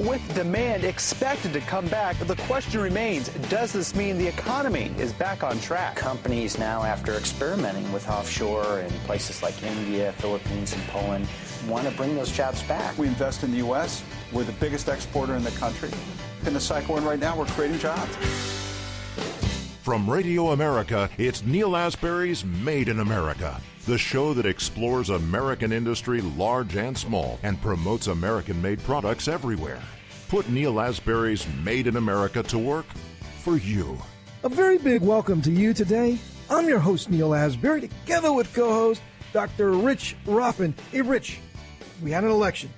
with demand expected to come back, the question remains, does this mean the economy is back on track? Companies now, after experimenting with offshore in places like India, Philippines, and Poland, want to bring those jobs back. We invest in the U.S. We're the biggest exporter in the country. In the cycle we're in right now, we're creating jobs. From Radio America, it's Neil Asbury's Made in America, the show that explores American industry, large and small, and promotes American-made products everywhere. Put Neil Asbury's Made in America to work for you. A very big welcome to you today. I'm your host, Neil Asbury, together with co-host Dr. Rich Rothman. Hey, Rich, we had an election.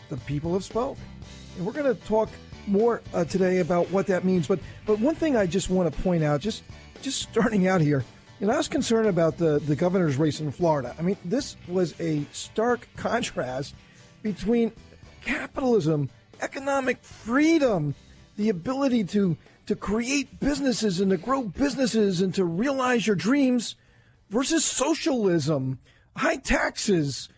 The people have spoke. And we're going to talk more today about what that means. But one thing I just want to point out, just starting out here, I was concerned about the governor's race in Florida. I mean, this was a stark contrast between capitalism, economic freedom, the ability to create businesses and to grow businesses and to realize your dreams versus socialism, high taxes,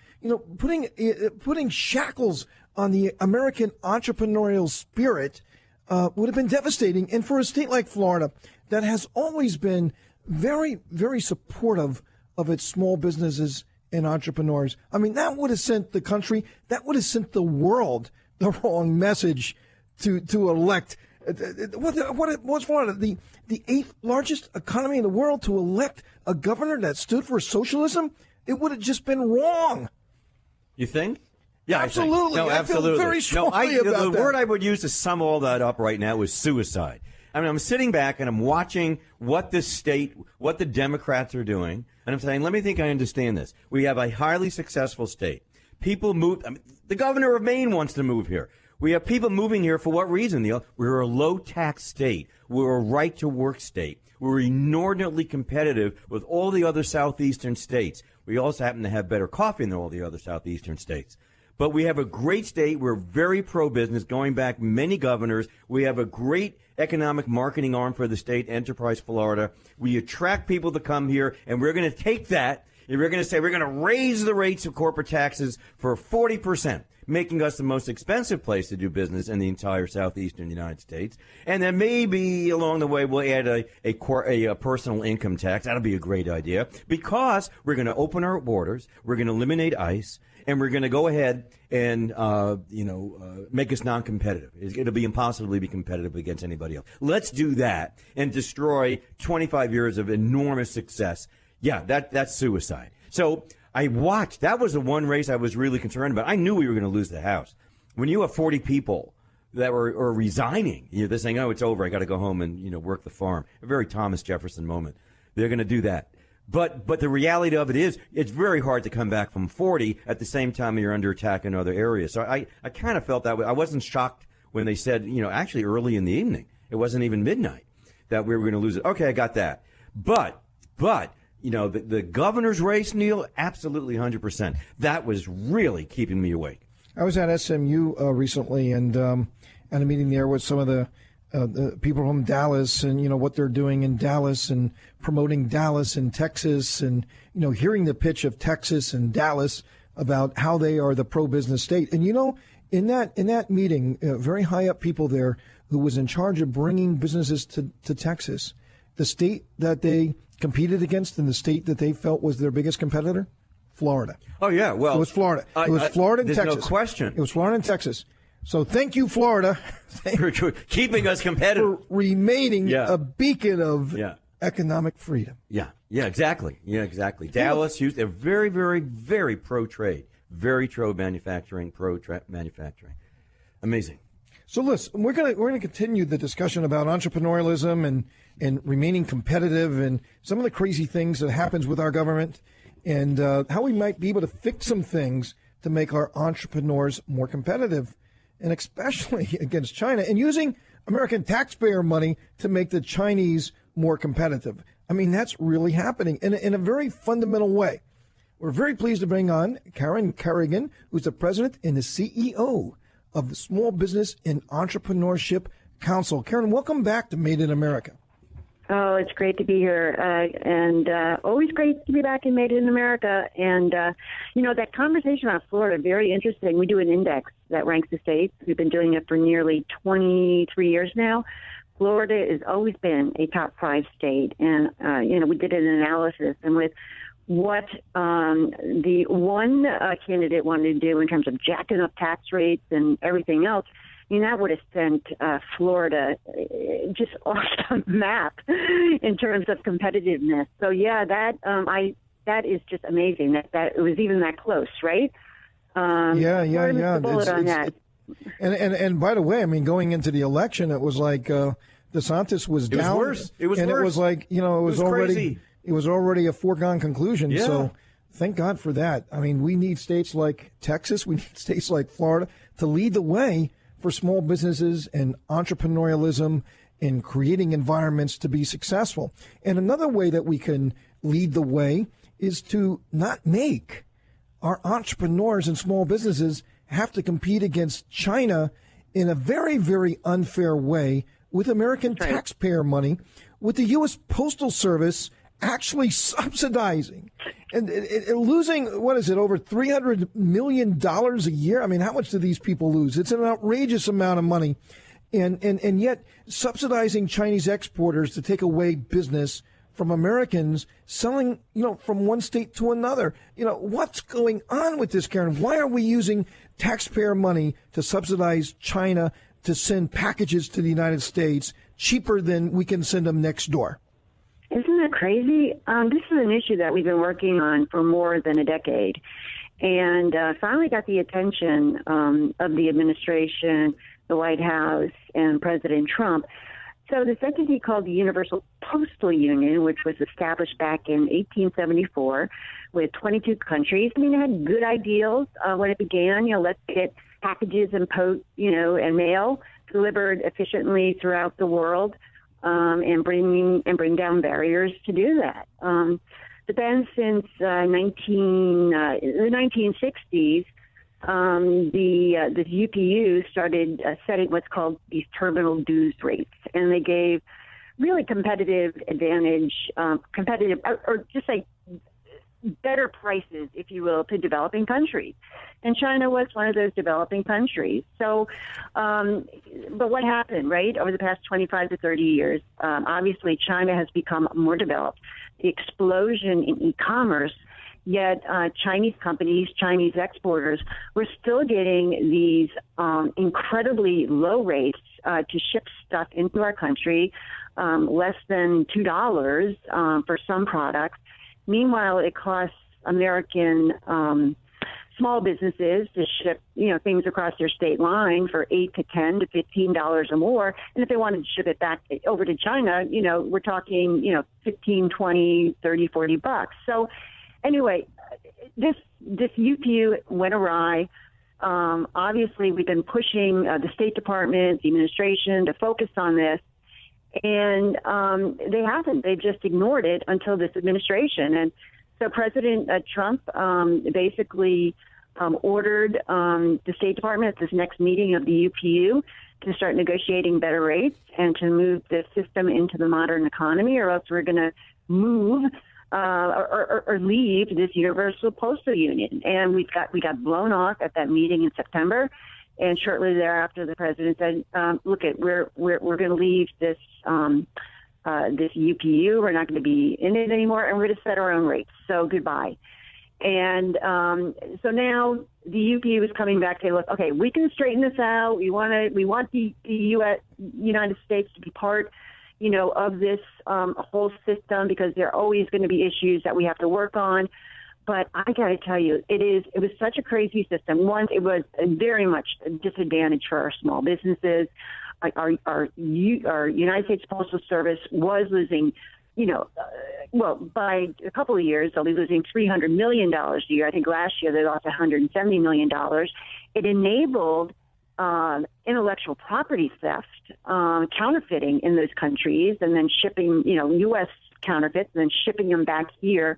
putting shackles on the American entrepreneurial spirit would have been devastating. And for a state like Florida that has always been very, very supportive of its small businesses and entrepreneurs, I mean, that would have sent the country, that would have sent the world the wrong message to elect. What's Florida? The eighth largest economy in the world, to elect a governor that stood for socialism? It would have just been wrong. You think? Yeah, absolutely. No, absolutely. I feel very strongly about that. The word I would use to sum all that up right now is suicide. I mean, I'm sitting back and I'm watching what the Democrats are doing, and I'm saying, let me think I understand this. We have a highly successful state. People move. I mean, the governor of Maine wants to move here. We have people moving here for what reason, Neil? We're a low-tax state. We're a right-to-work state. We're inordinately competitive with all the other southeastern states. We also happen to have better coffee than all the other southeastern states. But we have a great state. We're very pro-business, going back many governors. We have a great economic marketing arm for the state, Enterprise Florida. We attract people to come here, and we're going to take that, and we're going to say we're going to raise the rates of corporate taxes for 40%, making us the most expensive place to do business in the entire southeastern United States. And then maybe along the way we'll add a personal income tax. That'll be a great idea, because we're going to open our borders, we're going to eliminate ICE, and we're going to go ahead and, make us non-competitive. It'll be impossible to be competitive against anybody else. Let's do that and destroy 25 years of enormous success. Yeah, that's suicide. So I watched. That was the one race I was really concerned about. I knew we were going to lose the House. When you have 40 people that were resigning, they're saying, oh, it's over, I got to go home and, work the farm. A very Thomas Jefferson moment. They're going to do that. But the reality of it is, it's very hard to come back from 40 at the same time you're under attack in other areas. So I kind of felt that way. I wasn't shocked when they said, actually early in the evening, it wasn't even midnight, that we were going to lose it. Okay, I got that. But the governor's race, Neil, absolutely 100%. That was really keeping me awake. I was at SMU recently and at a meeting there with some of the people from Dallas and, what they're doing in Dallas and promoting Dallas and Texas and, hearing the pitch of Texas and Dallas about how they are the pro-business state. And, in that meeting, very high up people there who was in charge of bringing businesses to Texas, the state that they competed against and the state that they felt was their biggest competitor, Florida. Oh, yeah. Well, it was Florida. It was Florida and there's Texas. No question. It was Florida and Texas. So thank you, Florida, for keeping us competitive, for remaining a beacon of economic freedom. Yeah, exactly. Dallas, Houston, they're very, very, very pro-trade, very pro-manufacturing, manufacturing. Amazing. So listen, we're gonna continue the discussion about entrepreneurialism and remaining competitive and some of the crazy things that happens with our government and how we might be able to fix some things to make our entrepreneurs more competitive, and especially against China, and using American taxpayer money to make the Chinese more competitive. I mean, that's really happening in a very fundamental way. We're very pleased to bring on Kerrigan, who's the president and the CEO of the Small Business and Entrepreneurship Council. Karen, welcome back to Made in America. Oh, it's great to be here, and always great to be back in Made in America. And, that conversation about Florida, very interesting. We do an index that ranks the states. We've been doing it for nearly 23 years now. Florida has always been a top 5 state. And, we did an analysis, and with what the one candidate wanted to do in terms of jacking up tax rates and everything else, that would have sent Florida just off the map in terms of competitiveness. So, yeah, that is just amazing that it was even that close, right? Yeah. The bullet on that. And by the way, I mean, going into the election, it was like DeSantis was down. It was worse. It was and worse. It was like, it was already crazy. It was already a foregone conclusion. Yeah. So thank God for that. I mean, we need states like Texas, we need states like Florida to lead the way for small businesses and entrepreneurialism and creating environments to be successful. And another way that we can lead the way is to not make our entrepreneurs and small businesses have to compete against China in a very, very unfair way with American taxpayer money, with the U.S. Postal Service actually subsidizing and losing, over $300 million a year? I mean, how much do these people lose? It's an outrageous amount of money. And yet subsidizing Chinese exporters to take away business from Americans selling, from one state to another. What's going on with this, Karen? Why are we using taxpayer money to subsidize China to send packages to the United States cheaper than we can send them next door? Isn't that crazy? This is an issue that we've been working on for more than a decade, and finally got the attention of the administration, the White House, and President Trump. So this entity called the Universal Postal Union, which was established back in 1874 with 22 countries. I mean, it had good ideals when it began. Let's get packages and and mail delivered efficiently throughout the world. And bring down barriers to do that. But then, since the 1960s, the UPU started setting what's called these terminal dues rates, and they gave really competitive advantage, or just like better prices, if you will, to developing countries. And China was one of those developing countries. So, but what happened, right, over the past 25 to 30 years? Obviously, China has become more developed. The explosion in e-commerce, yet Chinese companies, Chinese exporters, were still getting these incredibly low rates to ship stuff into our country, less than $2 for some products. Meanwhile, it costs American small businesses to ship, things across their state line for $8 to $10 to $15 or more. And if they wanted to ship it back over to China, we're talking, $15, $20, $30, $40. So anyway, this UPU went awry. Obviously, we've been pushing the State Department, the administration to focus on this. And they haven't. They've just ignored it until this administration. And so President Trump basically ordered the State Department at this next meeting of the UPU to start negotiating better rates and to move the system into the modern economy, or else we're going to move or leave this Universal Postal Union. And we got blown off at that meeting in September. And shortly thereafter, the president said, "Look, we're going to leave this this UPU. We're not going to be in it anymore, and we're going to set our own rates. So goodbye." And so now the UPU is coming back to say, "Look, okay, we can straighten this out. We want the United States to be part, of this whole system, because there are always going to be issues that we have to work on." But I got to tell you, it was such a crazy system. One, it was very much a disadvantage for our small businesses. Our United States Postal Service was losing, by a couple of years, they'll be losing $300 million a year. I think last year they lost $170 million. It enabled intellectual property theft, counterfeiting in those countries, and then shipping, U.S. counterfeits, and then shipping them back here.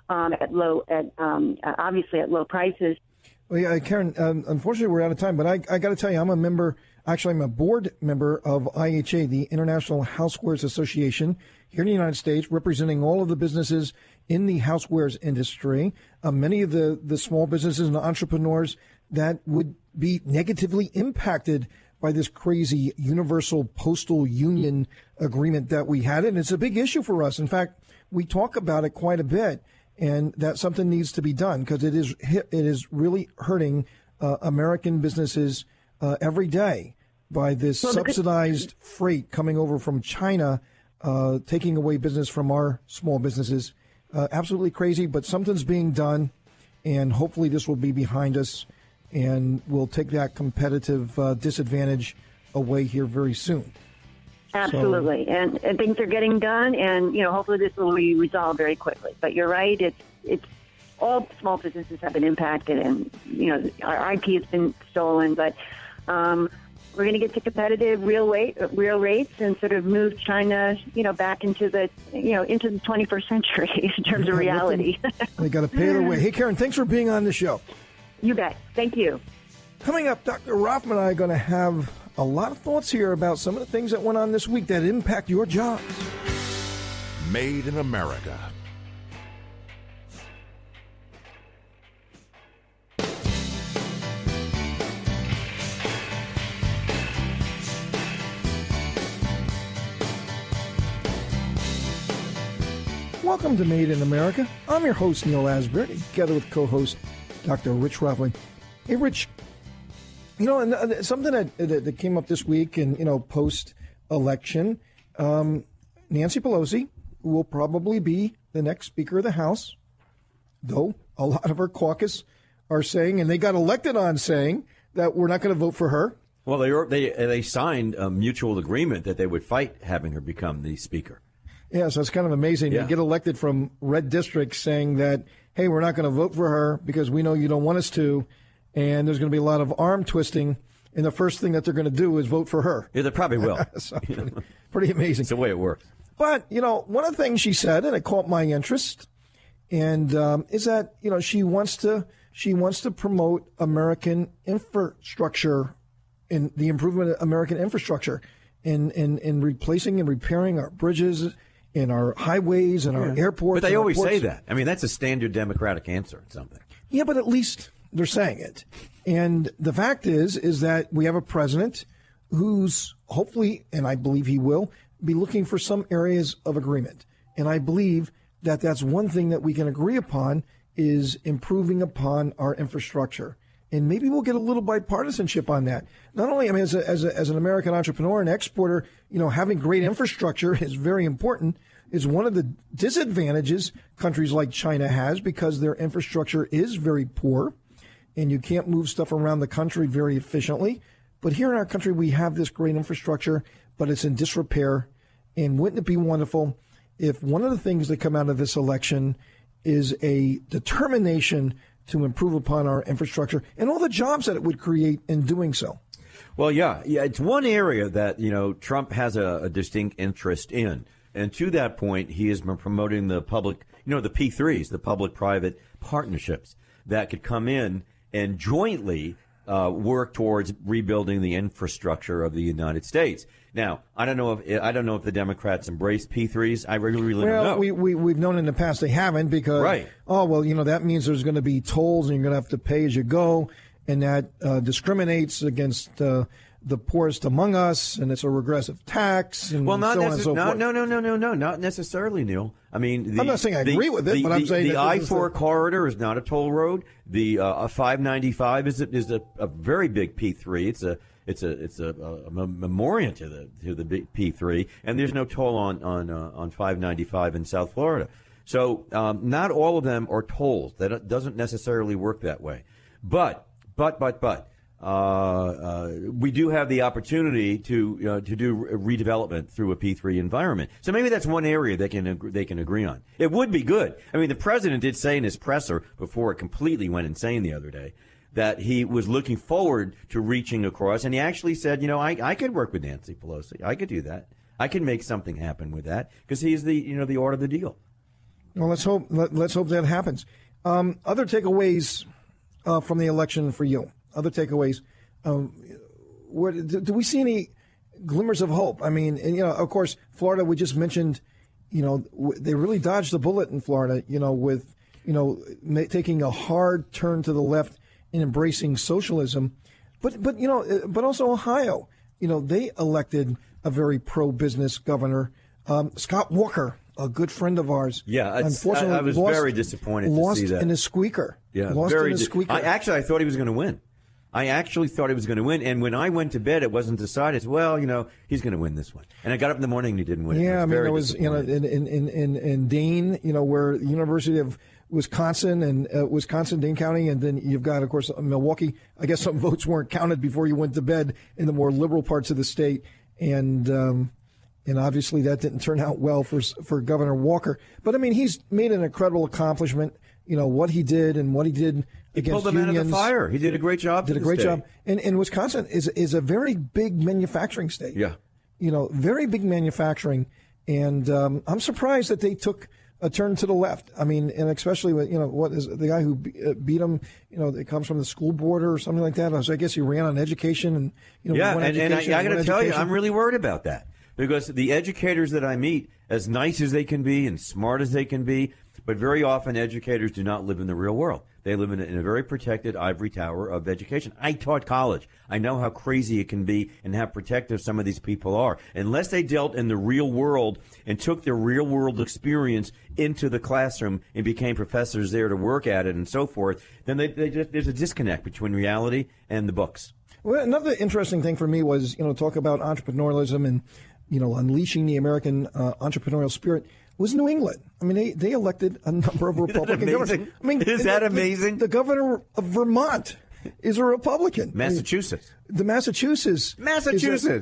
Obviously at low prices. Well, yeah, Karen, unfortunately we're out of time, but I got to tell you, I'm a member Actually, I'm a board member of IHA, the International Housewares Association, here in the United States, representing all of the businesses in the housewares industry, many of the small businesses and entrepreneurs that would be negatively impacted by this crazy universal postal union agreement that we had. And it's a big issue for us. In fact, we talk about it quite a bit, and that something needs to be done because it is really hurting American businesses every day by this subsidized freight coming over from China, taking away business from our small businesses. Absolutely crazy, but something's being done, and hopefully this will be behind us, and we'll take that competitive disadvantage away here very soon. Absolutely, and things are getting done, and hopefully this will be resolved very quickly. But you're right; it's all small businesses have been impacted, and our IP has been stolen. But we're going to get to competitive real rates and sort of move China, back into the into the 21st century in terms of reality. They got to pay their way. Hey, Karen, thanks for being on the show. You bet. Thank you. Coming up, Dr. Rothman and I are going to have a lot of thoughts here about some of the things that went on this week that impact your jobs. Made in America. Welcome to Made in America. I'm your host, Neal Asbury, together with co-host Dr. Rich Rothman. Hey, Rich, and something that came up this week and, post-election, Nancy Pelosi will probably be the next Speaker of the House, though a lot of her caucus are saying, and they got elected on saying, that we're not going to vote for her. Well, they signed a mutual agreement that they would fight having her become the Speaker. Yeah, so it's kind of amazing. Yeah. You get elected from red districts saying that, hey, we're not going to vote for her because we know you don't want us to, and there's going to be a lot of arm twisting, and the first thing that they're going to do is vote for her. Yeah, they probably will. So pretty amazing. It's the way it works. But, one of the things she said, and it caught my interest, and is that, she wants to promote American infrastructure and the improvement of American infrastructure in replacing and repairing our bridges, in our highways and our airports. But they always say that. I mean, that's a standard Democratic answer or something. Yeah, but at least they're saying it. And the fact is that we have a president who's hopefully, and I believe he will, be looking for some areas of agreement. And I believe that that's one thing that we can agree upon is improving upon our infrastructure. And maybe we'll get a little bipartisanship on that. Not only, as an American entrepreneur and exporter, having great infrastructure is very important. It's one of the disadvantages countries like China has because their infrastructure is very poor and you can't move stuff around the country very efficiently. But here in our country, we have this great infrastructure, but it's in disrepair. And wouldn't it be wonderful if one of the things that come out of this election is a determination to improve upon our infrastructure and all the jobs that it would create in doing so? Well, yeah, it's one area that, Trump has a distinct interest in. And to that point, he has been promoting the public, the P3s, the public-private partnerships that could come in and jointly work towards rebuilding the infrastructure of the United States. Now, I don't know if the Democrats embrace P3s. I really don't know. Well, we've known in the past they haven't because, right. That means there's going to be tolls and you're going to have to pay as you go, and that discriminates against the poorest among us, and it's a regressive tax, and so on and so forth. No, not necessarily, Neil. I mean, I'm not saying I agree with it, but I'm saying the I-4 corridor is not a toll road. The 595 is a very big P3. It's a memoriam to the big P3, and there's no toll on 595 in South Florida. So not all of them are tolls. That doesn't necessarily work that way. But we do have the opportunity to do redevelopment through a P3 environment. So maybe that's one area they can agree on. It would be good. I mean, the president did say in his presser before it completely went insane the other day that he was looking forward to reaching across, and he actually said, I could work with Nancy Pelosi. I could do that. I can make something happen with that because he's the art of the deal. Well, let's hope that happens. Other takeaways from the election for you. Other takeaways. do we see any glimmers of hope? I mean, and, of course, Florida, we just mentioned, they really dodged the bullet in Florida, with, taking a hard turn to the left and embracing socialism. But also Ohio, they elected a very pro-business governor, Scott Walker, a good friend of ours. Yeah, unfortunately, I was very disappointed to see that. Lost in a squeaker. Yeah, lost in a squeaker. I thought he was going to win. And when I went to bed, it wasn't decided. Well, he's going to win this one. And I got up in the morning and he didn't win. Yeah, there was in Dane, where the University of Wisconsin and Wisconsin, Dane County, and then you've got, of course, Milwaukee. I guess some votes weren't counted before you went to bed in the more liberal parts of the state, and obviously that didn't turn out well for Governor Walker. But I mean, he's made an incredible accomplishment. What he did and what he did against unions. He pulled them out of the fire. He did a great job. And Wisconsin is a very big manufacturing state. Yeah. Very big manufacturing. And I'm surprised that they took a turn to the left. I mean, and especially with, what is the guy who beat him, it comes from the school board or something like that. So I guess he ran on education and, Yeah, and I got to tell you, I'm really worried about that. Because the educators that I meet, as nice as they can be and smart as they can be, but very often educators do not live in the real world. They live in a very protected ivory tower of education. I taught college. I know how crazy it can be and how protective some of these people are. Unless they dealt in the real world and took their real world experience into the classroom and became professors there to work at it and so forth, then there's a disconnect between reality and the books. Well, another interesting thing for me was, talk about entrepreneurialism and, unleashing the American entrepreneurial spirit was New England. I mean, they elected a number of Republican governors. I mean, is that amazing? The governor of Vermont is a Republican. Massachusetts. Massachusetts.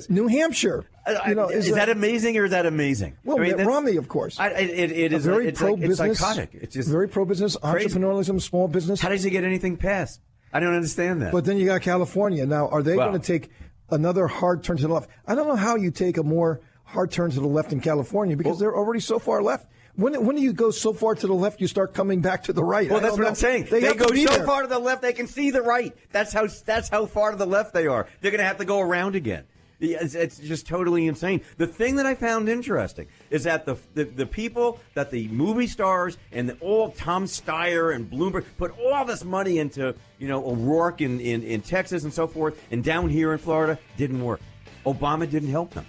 New Hampshire. Is that amazing or is that amazing? Well, Mitt Romney, of course. It is very pro-business. It's psychotic. It's just very pro-business, entrepreneurialism, small business. How does he get anything passed? I don't understand that. But then you got California. Now, are they going to take another hard turn to the left? I don't know how you take a more hard turn to the left in California because they're already so far left. When do you go so far to the left you start coming back to the right? Well, that's what I'm saying. They go so far to the left they can see the right. That's how far to the left they are. They're going to have to go around again. It's just totally insane. The thing that I found interesting is that the people that the movie stars and all Tom Steyer and Bloomberg put all this money into, O'Rourke in Texas and so forth, and down here in Florida didn't work. Obama didn't help them.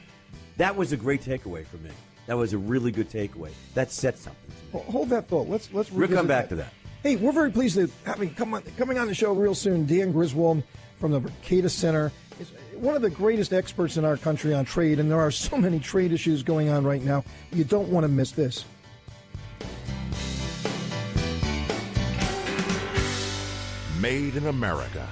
That was a great takeaway for me. That was a really good takeaway. That set something to me. Well, hold that thought. Let's we'll come back to that. Hey, we're very pleased to coming on the show real soon. Dan Griswold from the Mercatus Center is one of the greatest experts in our country on trade, and there are so many trade issues going on right now. You don't want to miss this. Made in America.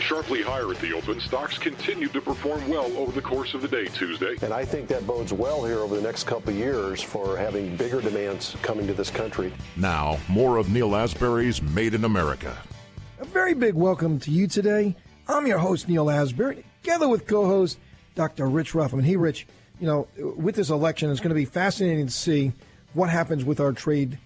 Sharply higher at the open, stocks continued to perform well over the course of the day Tuesday. And I think that bodes well here over the next couple of years for having bigger demands coming to this country. Now, more of Neal Asbury's Made in America. A very big welcome to you today. I'm your host, Neal Asbury, together with co-host Dr. Rich Ruffman. Hey, Rich, with this election, it's going to be fascinating to see what happens with our trade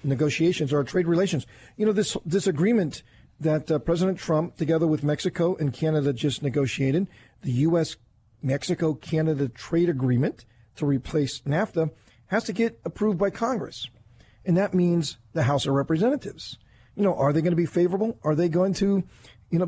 negotiations, our trade relations. This agreement that President Trump, together with Mexico and Canada, just negotiated, the U.S.-Mexico-Canada trade agreement to replace NAFTA, has to get approved by Congress. And that means the House of Representatives. Are they going to be favorable? Are they going to,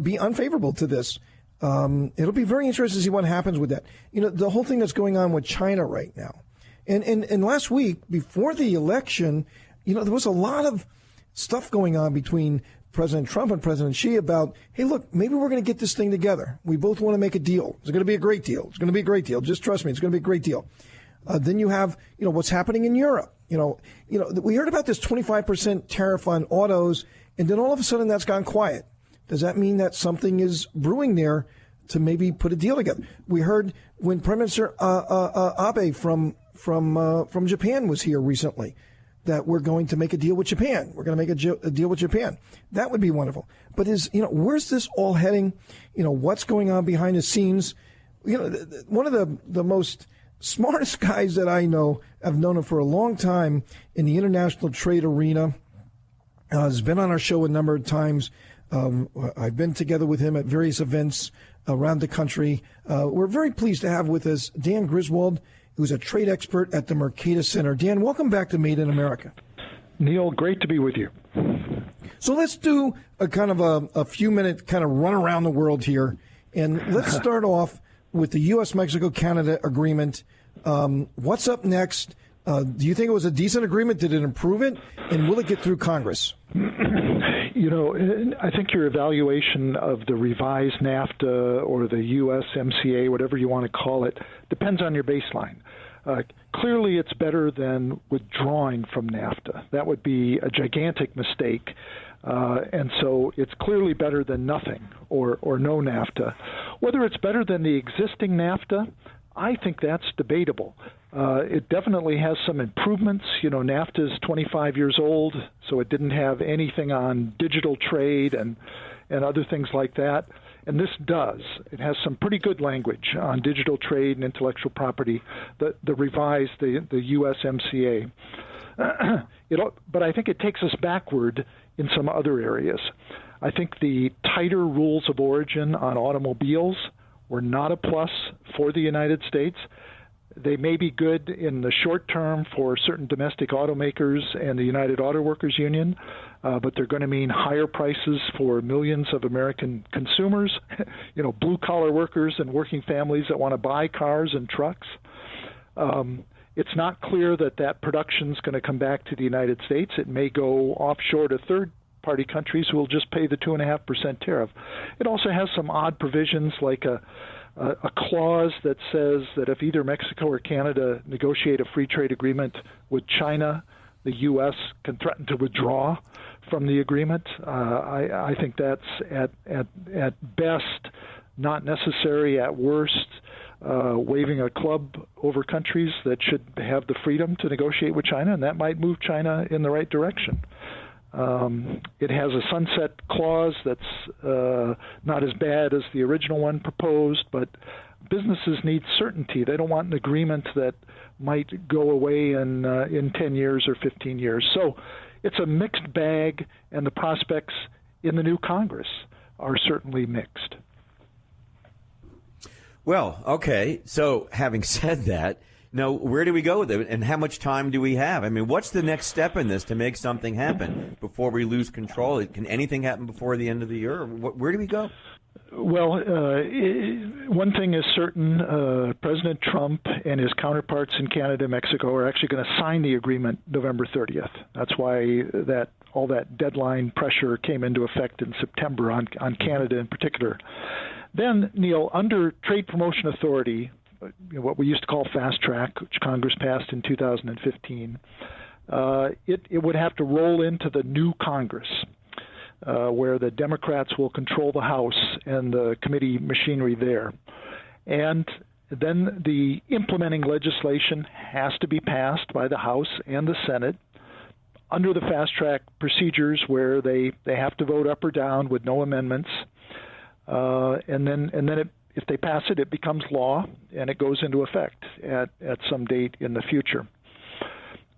be unfavorable to this? It'll be very interesting to see what happens with that. The whole thing that's going on with China right now. And last week, before the election, there was a lot of stuff going on between President Trump and President Xi about, hey, look, maybe we're going to get this thing together. We both want to make a deal. It's going to be a great deal. It's going to be a great deal. Just trust me. It's going to be a great deal. Then you have, what's happening in Europe. We heard about this 25% tariff on autos, and then all of a sudden that's gone quiet. Does that mean that something is brewing there to maybe put a deal together? We heard when Prime Minister Abe from Japan was here recently, that we're going to make a deal with Japan. We're going to make a deal with Japan. That would be wonderful. But where's this all heading? What's going on behind the scenes? One of the most smartest guys that I know, I've known him for a long time in the international trade arena, has been on our show a number of times. I've been together with him at various events around the country. We're very pleased to have with us Dan Griswold, who's a trade expert at the Mercatus Center. Dan, welcome back to Made in America. Neil, great to be with you. So let's do a kind of a few-minute kind of run around the world here. And let's start off with the U.S.-Mexico-Canada agreement. What's up next? Do you think it was a decent agreement? Did it improve it? And will it get through Congress? I think your evaluation of the revised NAFTA or the USMCA, whatever you want to call it, depends on your baseline. Clearly, it's better than withdrawing from NAFTA. That would be a gigantic mistake. And so it's clearly better than nothing or no NAFTA. Whether it's better than the existing NAFTA, I think that's debatable. It definitely has some improvements. NAFTA is 25 years old, so it didn't have anything on digital trade and other things like that. And this does. It has some pretty good language on digital trade and intellectual property, the revised, the USMCA. But I think it takes us backward in some other areas. I think the tighter rules of origin on automobiles were not a plus for the United States. They may be good in the short term for certain domestic automakers and the United Auto Workers Union, but they're going to mean higher prices for millions of American consumers, blue-collar workers and working families that want to buy cars and trucks. It's not clear that production is going to come back to the United States. It may go offshore to third-party countries who will just pay the 2.5% tariff. It also has some odd provisions like a clause that says that if either Mexico or Canada negotiate a free trade agreement with China, the U.S. can threaten to withdraw from the agreement. I think that's at best not necessary, at worst waving a club over countries that should have the freedom to negotiate with China, and that might move China in the right direction. It has a sunset clause that's not as bad as the original one proposed, but businesses need certainty. They don't want an agreement that might go away in 10 years or 15 years. So it's a mixed bag, and the prospects in the new Congress are certainly mixed. Well, okay. So having said that, now, where do we go with it, and how much time do we have? I mean, what's the next step in this to make something happen before we lose control? Can anything happen before the end of the year? Where do we go? Well, one thing is certain. President Trump and his counterparts in Canada and Mexico are actually going to sign the agreement November 30th. That's why all that deadline pressure came into effect in September on Canada in particular. Then, Neil, under Trade Promotion Authority, what we used to call fast track, which Congress passed in 2015, it would have to roll into the new Congress, where the Democrats will control the House and the committee machinery there. And then the implementing legislation has to be passed by the House and the Senate under the fast track procedures where they have to vote up or down with no amendments. And then if they pass it, it becomes law, and it goes into effect at some date in the future.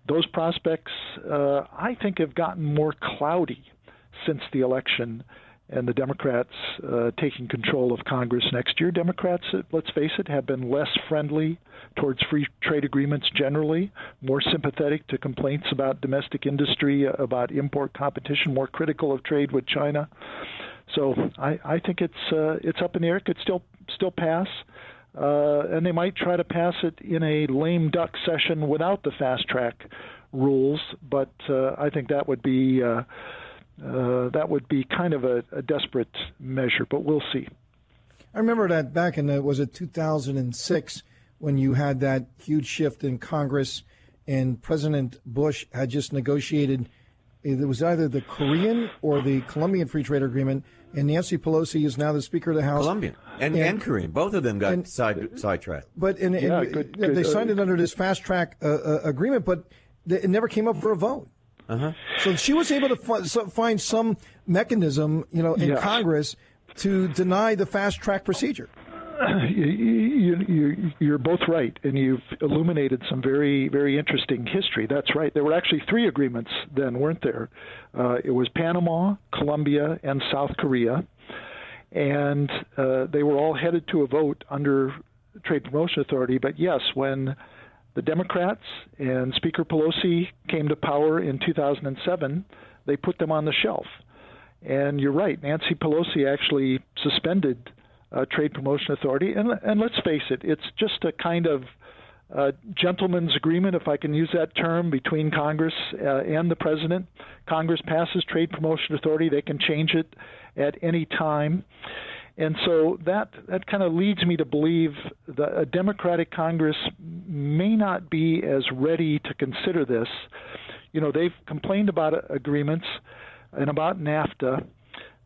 Those prospects, I think, have gotten more cloudy since the election and the Democrats taking control of Congress next year. Democrats, let's face it, have been less friendly towards free trade agreements generally, more sympathetic to complaints about domestic industry, about import competition, more critical of trade with China. So I think it's up in the air. It could still pass, and they might try to pass it in a lame duck session without the fast track rules. But I think that would be kind of a desperate measure. But we'll see. I remember that back in 2006 when you had that huge shift in Congress, and President Bush had just negotiated. It was either the Korean or the Colombian Free Trade Agreement, and Nancy Pelosi is now the Speaker of the House. Colombian and Korean, both of them got sidetracked. But they signed it under this fast track agreement. But it never came up for a vote. So she was able to find some mechanism, in Congress to deny the fast track procedure. You're both right, and you've illuminated some very, very interesting history. That's right. There were actually 3 agreements then, weren't there? It was Panama, Colombia, and South Korea, and they were all headed to a vote under Trade Promotion Authority. But yes, when the Democrats and Speaker Pelosi came to power in 2007, they put them on the shelf. And you're right, Nancy Pelosi actually suspended Trade Promotion Authority. And let's face it, it's just a kind of gentleman's agreement, if I can use that term, between Congress and the President. Congress passes Trade Promotion Authority. They can change it at any time. And so that kind of leads me to believe that a Democratic Congress may not be as ready to consider this. They've complained about agreements and about NAFTA.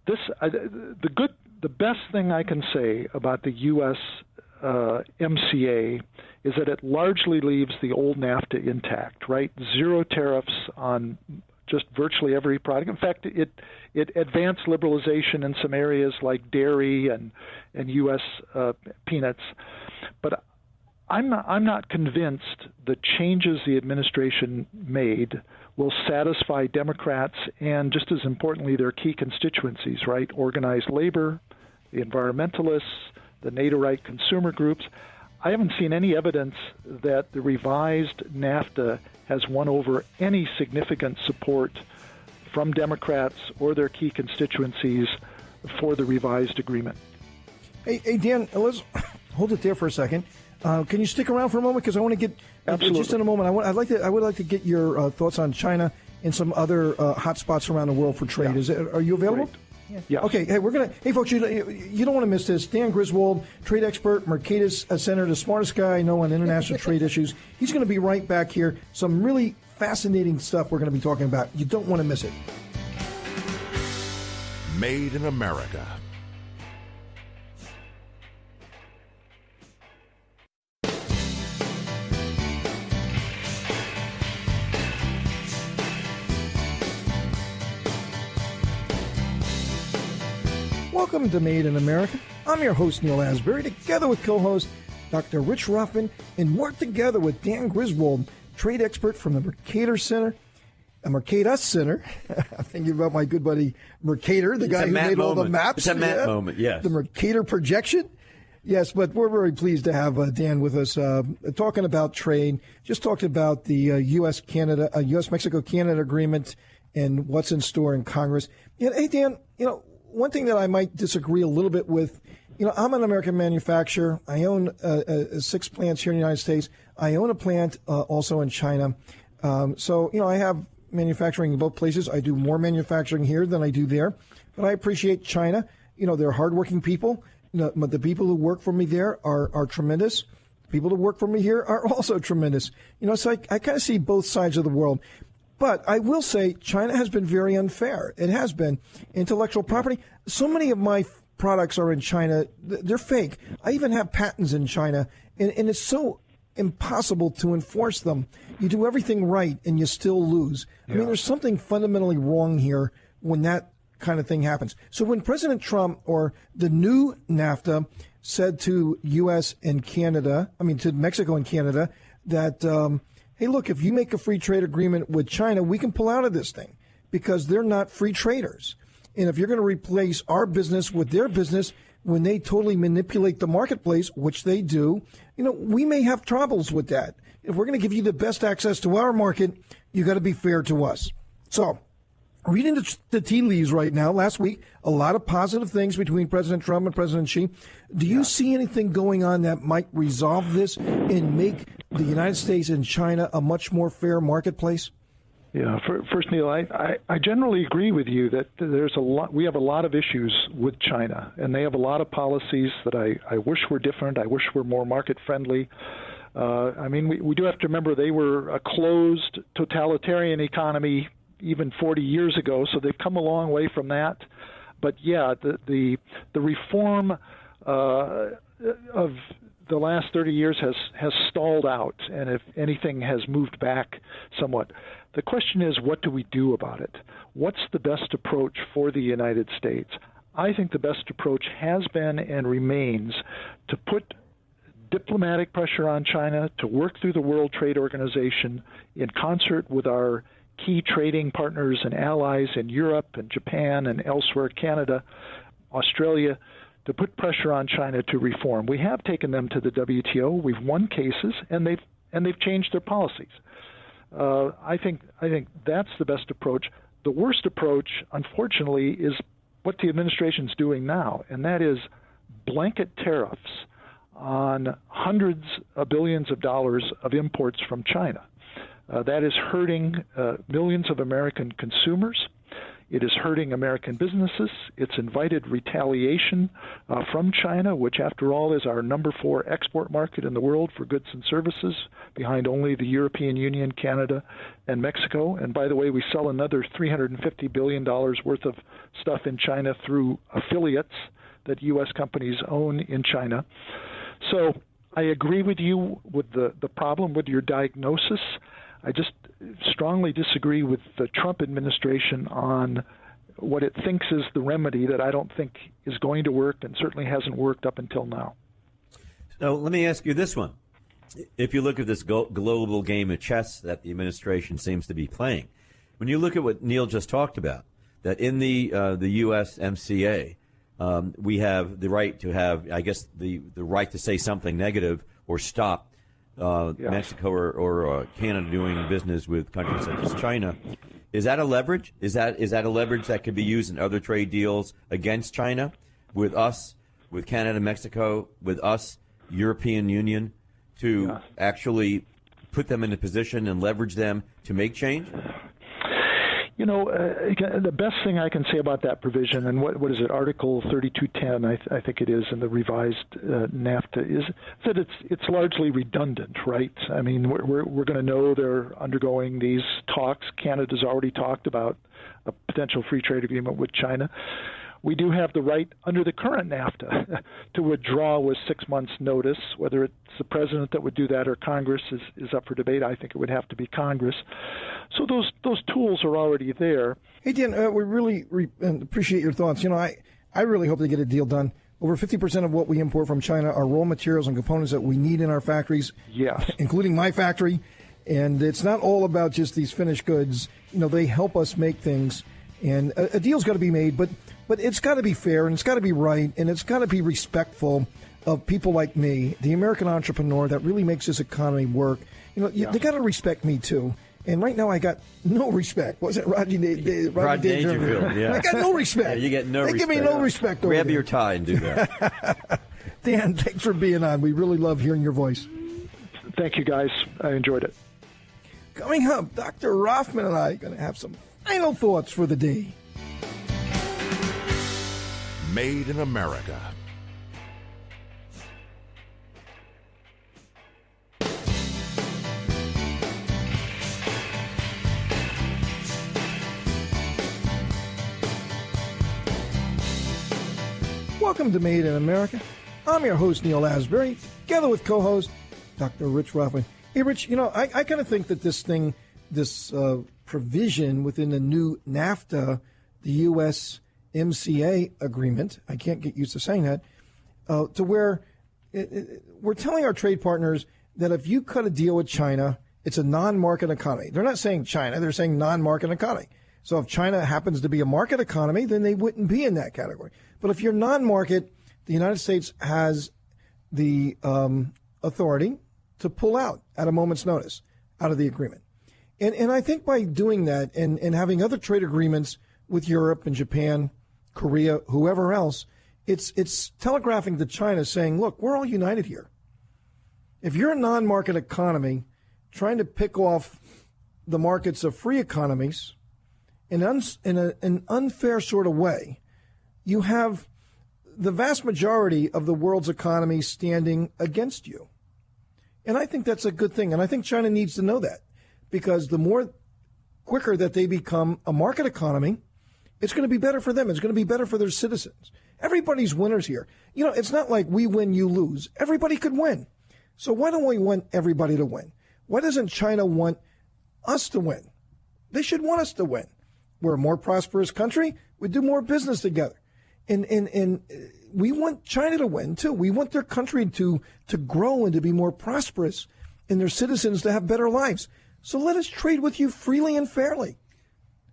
The best thing I can say about the U.S. MCA is that it largely leaves the old NAFTA intact, right? 0 tariffs on just virtually every product. In fact, it advanced liberalization in some areas like dairy and U.S. Peanuts. But I'm not convinced the changes the administration made will satisfy Democrats and, just as importantly, their key constituencies, right? Organized labor, the environmentalists, the NATO right consumer groups. I haven't seen any evidence that the revised NAFTA has won over any significant support from Democrats or their key constituencies for the revised agreement. Hey Dan, let's hold it there for a second. Can you stick around for a moment? Because I want to get just in a moment. I would like to get your thoughts on China and some other hot spots around the world for trade. Yeah. Are you available? Great. Yeah. Okay. Hey, hey folks, you don't want to miss this. Dan Griswold, trade expert, Mercatus Center, the smartest guy I know on international trade issues. He's going to be right back here. Some really fascinating stuff we're going to be talking about. You don't want to miss it. Made in America. Welcome to Made in America. I'm your host, Neal Asbury, together with co-host Dr. Rich Ruffin, and we're together with Dan Griswold, trade expert from the Mercatus Center. Mercatus Center. I'm thinking about my good buddy Mercator, the guy who made all the maps. It's a map moment, yes. The Mercator projection. Yes, but we're very pleased to have Dan with us talking about trade. Just talked about the U.S.-Mexico-Canada agreement and what's in store in Congress. Hey, Dan, one thing that I might disagree a little bit with, I'm an American manufacturer. I own 6 plants here in the United States. I own a plant also in China. So I have manufacturing in both places. I do more manufacturing here than I do there. But I appreciate China. They're hardworking people. But the people who work for me there are tremendous. People who work for me here are also tremendous. So I kind of see both sides of the world. But I will say China has been very unfair. It has been. Intellectual property. So many of my products are in China. They're fake. I even have patents in China. And it's so impossible to enforce them. You do everything right and you still lose. I mean, there's something fundamentally wrong here when that kind of thing happens. So when President Trump or the new NAFTA said to U.S. and Canada, to Mexico and Canada, that hey, look, if you make a free trade agreement with China, we can pull out of this thing because they're not free traders. And if you're going to replace our business with their business when they totally manipulate the marketplace, which they do, we may have troubles with that. If we're going to give you the best access to our market, you got to be fair to us. So, reading the tea leaves right now, last week, a lot of positive things between President Trump and President Xi. Do you see anything going on that might resolve this and make the United States and China a much more fair marketplace? Yeah. First, Neal, I generally agree with you that there's we have a lot of issues with China, and they have a lot of policies that I wish were different. I wish were more market friendly. We do have to remember they were a closed totalitarian economy even 40 years ago, so they've come a long way from that. But yeah, the reform of the last 30 years has stalled out, and if anything has moved back somewhat. The question is, what do we do about it? What's the best approach for the United States? I think the best approach has been and remains to put diplomatic pressure on China, to work through the World Trade Organization in concert with our key trading partners and allies in Europe and Japan and elsewhere, Canada, Australia, to put pressure on China to reform. We have taken them to the WTO. We've won cases, and they've changed their policies. I think that's the best approach. The worst approach, unfortunately, is what the administration's doing now, and that is blanket tariffs on hundreds of billions of dollars of imports from China. That is hurting millions of American consumers. It is hurting American businesses. It's invited retaliation from China, which, after all, is our number 4 export market in the world for goods and services, behind only the European Union, Canada, and Mexico. And by the way, we sell another $350 billion worth of stuff in China through affiliates that U.S. companies own in China. So I agree with you with the problem with your diagnosis. I just strongly disagree with the Trump administration on what it thinks is the remedy that I don't think is going to work and certainly hasn't worked up until now. So let me ask you this one. If you look at this global game of chess that the administration seems to be playing, when you look at what Neal just talked about, that in the U.S. MCA, we have the right to have, I guess, the right to say something negative or stop Mexico or Canada doing business with countries such as China. Is that a leverage? Is that a leverage that could be used in other trade deals against China, with us, with Canada, Mexico, with us, European Union, to actually put them in a position and leverage them to make change? You know, the best thing I can say about that provision, and what is it, Article 3210, I think it is, in the revised NAFTA, is that it's largely redundant, right? I mean, we're going to know they're undergoing these talks. Canada's already talked about a potential free trade agreement with China. We do have the right, under the current NAFTA, to withdraw with 6 months' notice. Whether it's the president that would do that or Congress is up for debate. I think it would have to be Congress. So those tools are already there. Hey, Dan, we really appreciate your thoughts. You know, I really hope they get a deal done. Over 50% of what we import from China are raw materials and components that we need in our factories, including my factory. And it's not all about just these finished goods. You know, they help us make things. And a deal's got to be made, but it's got to be fair, and it's got to be right, and it's got to be respectful of people like me, the American entrepreneur that really makes this economy work. You know, they got to respect me, too. And right now I got no respect. Was it Rodney Dangerfield? Yeah. I got no respect. Yeah, you get no respect. They give me no respect. Grab your tie and do that. Dan, thanks for being on. We really love hearing your voice. Thank you, guys. I enjoyed it. Coming up, Dr. Rothman and I are going to have some final thoughts for the day. Made in America. Welcome to Made in America. I'm your host, Neal Asbury, together with co-host Dr. Rich Rothman. Hey, Rich, you know, I kind of think that this provision within the new NAFTA, the U.S. MCA agreement, I can't get used to saying that, to where we're telling our trade partners that if you cut a deal with China, it's a non-market economy. They're not saying China, they're saying non-market economy. So if China happens to be a market economy, then they wouldn't be in that category. But if you're non-market, the United States has the authority to pull out at a moment's notice out of the agreement. And I think by doing that and having other trade agreements with Europe and Japan, Korea, whoever else, it's telegraphing to China saying, look, we're all united here. If you're a non-market economy trying to pick off the markets of free economies in an unfair sort of way, you have the vast majority of the world's economy standing against you. And I think that's a good thing. And I think China needs to know that, because the more quicker that they become a market economy It's going to be better for them. It's going to be better for their citizens. Everybody's winners here. You know, it's not like we win, you lose. Everybody could win. So why don't we want everybody to win? Why doesn't China want us to win? They should want us to win. We're a more prosperous country. We do more business together. And we want China to win, too. We want their country to grow and to be more prosperous and their citizens to have better lives. So let us trade with you freely and fairly.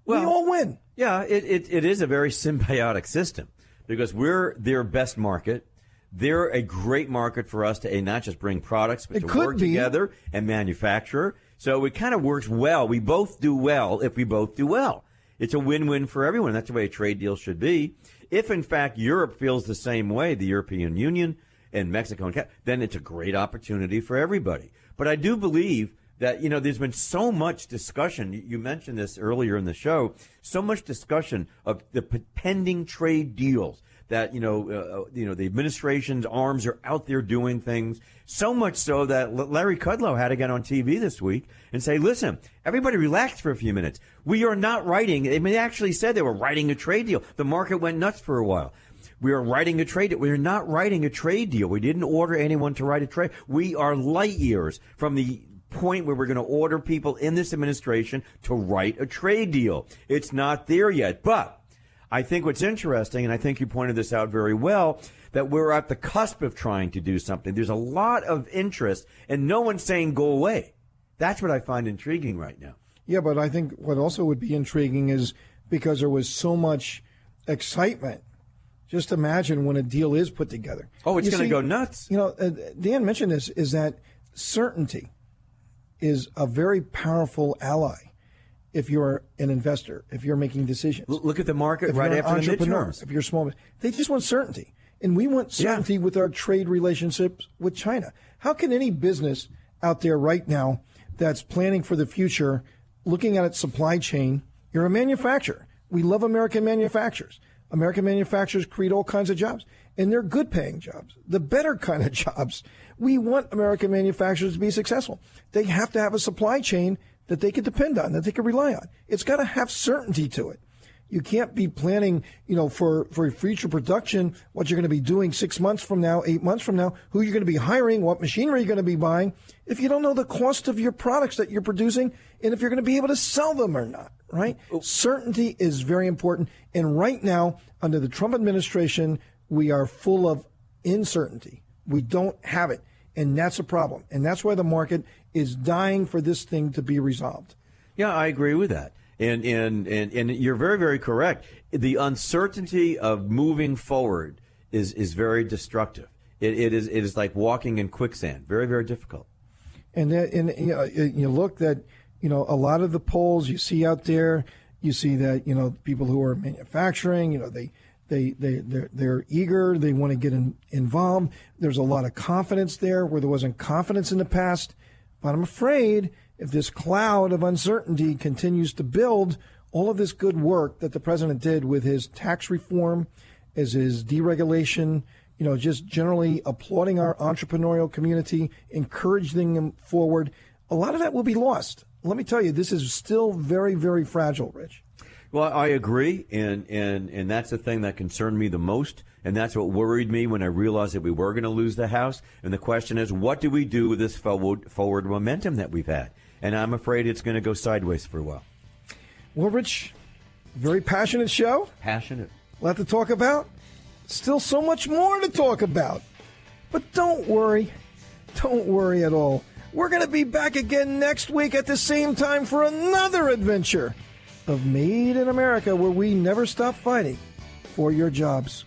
Well, we all win. Yeah, it is a very symbiotic system because we're their best market. They're a great market for us to not just bring products, but to work together and manufacture. So it kind of works well. We both do well if we both do well. It's a win-win for everyone. That's the way a trade deal should be. If, in fact, Europe feels the same way, the European Union and Mexico, and then it's a great opportunity for everybody. But I do believe that, there's been so much discussion. You mentioned this earlier in the show, so much discussion of the pending trade deals that, the administration's arms are out there doing things, so much so that Larry Kudlow had to get on TV this week and say, listen, everybody relax for a few minutes. We are not writing. They actually said they were writing a trade deal. The market went nuts for a while. We are writing a trade deal. We are not writing a trade deal. We didn't order anyone to write a trade. We are light years from the point where we're going to order people in this administration to write a trade deal. It's not there yet. But I think what's interesting, and I think you pointed this out very well, that we're at the cusp of trying to do something. There's a lot of interest, and no one's saying go away. That's what I find intriguing right now. Yeah, but I think what also would be intriguing is because there was so much excitement. Just imagine when a deal is put together. Oh, it's going to go nuts. Dan mentioned this, is that certainty is a very powerful ally if you're an investor, if you're making decisions. Look at the market right after the midterms. If you're small, they just want certainty. And we want certainty with our trade relationships with China. How can any business out there right now that's planning for the future, looking at its supply chain, you're a manufacturer. We love American manufacturers. American manufacturers create all kinds of jobs, and they're good-paying jobs, the better kind of jobs. We want American manufacturers to be successful. They have to have a supply chain that they can depend on, that they can rely on. It's got to have certainty to it. You can't be planning, for future production, what you're going to be doing 6 months from now, 8 months from now, who you're going to be hiring, what machinery you're going to be buying, if you don't know the cost of your products that you're producing and if you're going to be able to sell them or not, right? Certainty is very important. And right now, under the Trump administration, we are full of uncertainty. We don't have it. And that's a problem. And that's why the market is dying for this thing to be resolved. Yeah, I agree with that. And you're very, very correct. The uncertainty of moving forward is very destructive. It is like walking in quicksand. Very, very difficult. And you look at, a lot of the polls you see out there, you see that, people who are manufacturing, they're eager. They want to get involved. There's a lot of confidence there where there wasn't confidence in the past. But I'm afraid if this cloud of uncertainty continues to build, all of this good work that the president did with his tax reform, as his deregulation, just generally applauding our entrepreneurial community, encouraging them forward, a lot of that will be lost. Let me tell you, this is still very, very fragile, Rich. Well, I agree, and that's the thing that concerned me the most, and that's what worried me when I realized that we were going to lose the House. And the question is, what do we do with this forward momentum that we've had? And I'm afraid it's going to go sideways for a while. Well, Rich, very passionate show. Passionate. A lot to talk about. Still so much more to talk about. But don't worry. Don't worry at all. We're going to be back again next week at the same time for another adventure of Made in America, where we never stop fighting for your jobs.